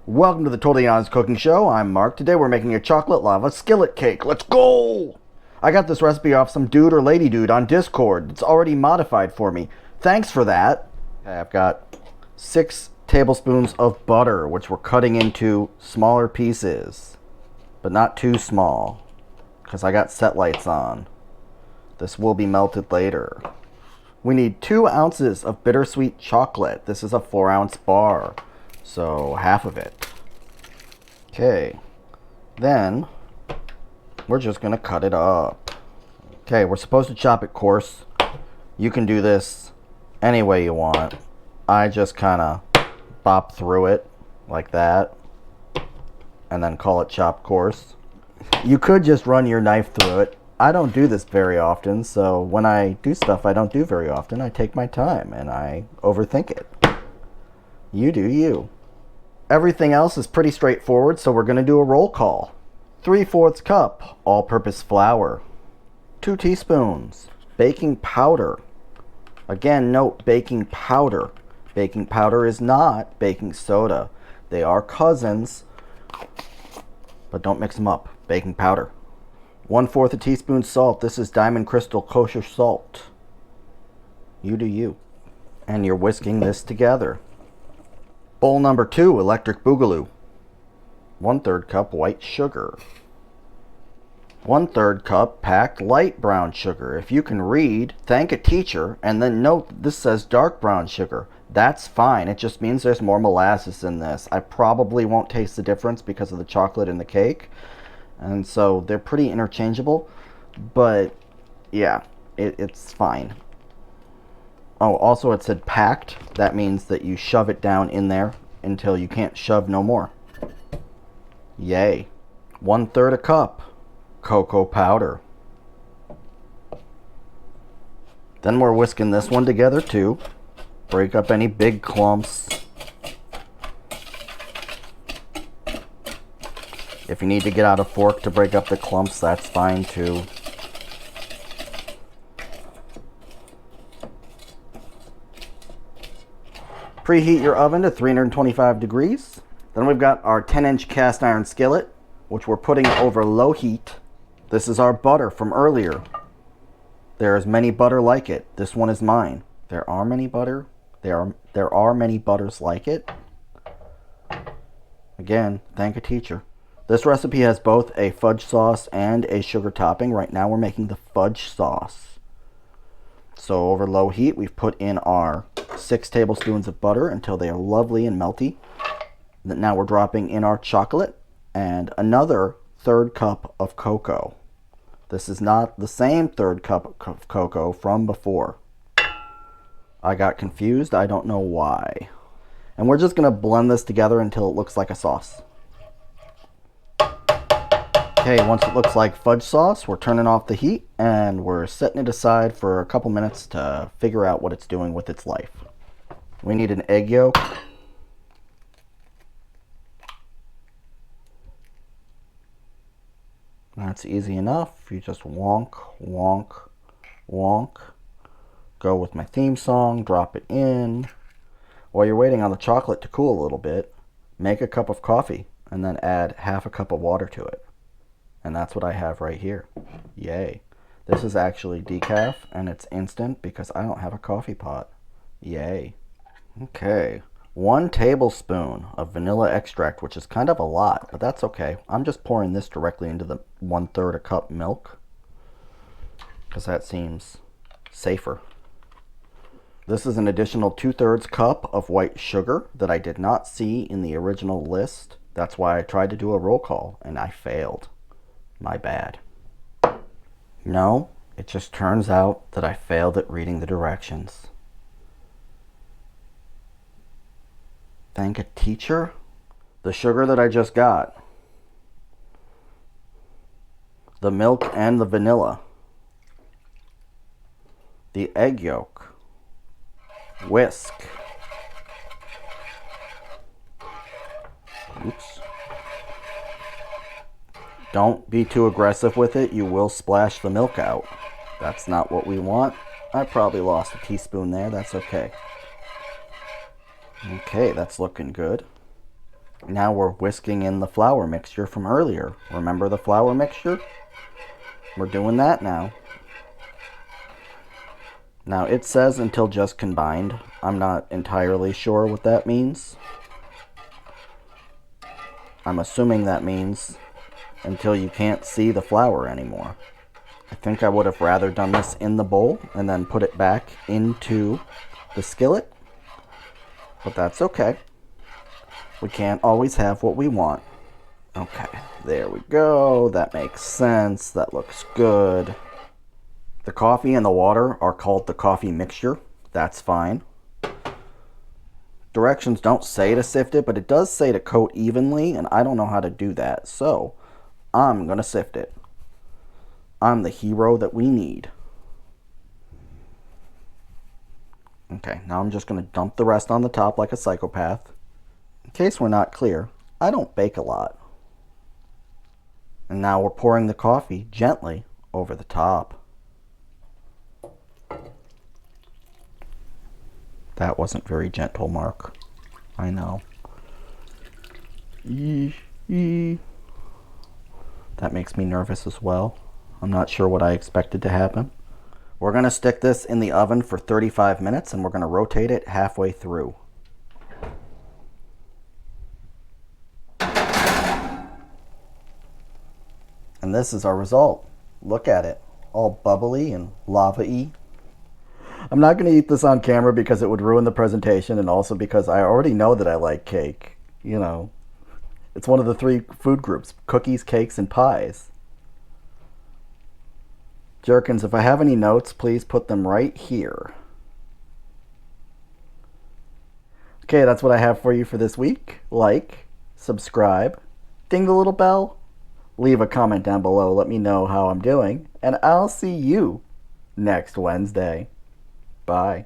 Welcome to the Totally Honest Cooking Show. I'm Mark. Today we're making a chocolate lava skillet cake. Let's go! I got this recipe off some dude or lady dude on Discord. It's already modified for me. Thanks for that. Okay, I've got 6 tablespoons of butter, which we're cutting into smaller pieces, but not too small, because I got set lights on. This will be melted later. We need 2 ounces of bittersweet chocolate. This is a 4-ounce bar, so half of it. Okay, then we're just gonna cut it up. Okay, we're supposed to chop it coarse. You can do this any way you want. I just kind of bop through it like that and then call it chopped coarse. You could just run your knife through it. I don't do this very often, so when I do stuff I don't do very often, I take my time and I overthink it. You do you. Everything else is pretty straightforward, so we're going to do a roll call. 3/4 cup all-purpose flour. 2 teaspoons baking powder. Again, note baking powder. Baking powder is not baking soda. They are cousins, but don't mix them up. Baking powder. 1/4 a teaspoon salt. This is Diamond Crystal kosher salt. You do you. And you're whisking this together. Bowl number 2, electric boogaloo. 1/3 cup white sugar. 1/3 cup packed light brown sugar. If you can read, thank a teacher, and then note that this says dark brown sugar. That's fine. It just means there's more molasses in this. I probably won't taste the difference because of the chocolate in the cake. And so they're pretty interchangeable, but yeah, it's fine. Oh, also it said packed. That means that you shove it down in there until you can't shove no more. Yay. 1/3 a cup cocoa powder. Then we're whisking this one together too. Break up any big clumps. If you need to get out a fork to break up the clumps, that's fine too. Preheat your oven to 325 degrees. Then we've got our 10-inch cast iron skillet, which we're putting over low heat. This is our butter from earlier. There is many butter like it. This one is mine. There are many butter. There are many butters like it. Again, thank a teacher. This recipe has both a fudge sauce and a sugar topping. Right now we're making the fudge sauce. So over low heat, we've put in our 6 tablespoons of butter until they are lovely and melty. Now we're dropping in our chocolate and another 1/3 cup of cocoa. This is not the same 1/3 cup of cocoa from before. I got confused. I don't know why. And we're just going to blend this together until it looks like a sauce. Okay, once it looks like fudge sauce, we're turning off the heat and we're setting it aside for a couple minutes to figure out what it's doing with its life. We need an egg yolk. That's easy enough. You just wonk, wonk, wonk. Go with my theme song, drop it in. While you're waiting on the chocolate to cool a little bit, make a cup of coffee and then add half a cup of water to it. And that's what I have right here. Yay. This is actually decaf and it's instant because I don't have a coffee pot. Yay. Okay. 1 tablespoon of vanilla extract, which is kind of a lot, but that's okay. I'm just pouring this directly into the 1/3 a cup milk because that seems safer. This is an additional 2/3 cup of white sugar that I did not see in the original list. That's why I tried to do a roll call and I failed. My bad. No, it just turns out that I failed at reading the directions. Thank a teacher? The sugar that I just got. The milk and the vanilla. The egg yolk. Whisk. Oops. Don't be too aggressive with it. You will splash the milk out. That's not what we want. I probably lost a teaspoon there. That's okay. Okay, that's looking good. Now we're whisking in the flour mixture from earlier. Remember the flour mixture? We're doing that now. Now it says until just combined. I'm not entirely sure what that means. I'm assuming that means until you can't see the flour anymore. I think I would have rather done this in the bowl and then put it back into the skillet, but that's okay. We can't always have what we want. Okay, there we go. That makes sense. That looks good. The coffee and the water are called the coffee mixture. That's fine. Directions don't say to sift it, but it does say to coat evenly, and I don't know how to do that, so I'm gonna sift it. I'm the hero that we need. Okay, now I'm just gonna dump the rest on the top like a psychopath. In case we're not clear, I don't bake a lot. And now we're pouring the coffee gently over the top. That wasn't very gentle, Mark. I know. That makes me nervous as well. I'm not sure what I expected to happen. We're going to stick this in the oven for 35 minutes and we're going to rotate it halfway through. And this is our result. Look at it. All bubbly and lava-y. I'm not going to eat this on camera because it would ruin the presentation and also because I already know that I like cake. You know, it's one of the 3 food groups: cookies, cakes, and pies. Jerkins, if I have any notes, please put them right here. Okay, that's what I have for you for this week. Like, subscribe, ding the little bell, leave a comment down below, let me know how I'm doing, and I'll see you next Wednesday. Bye.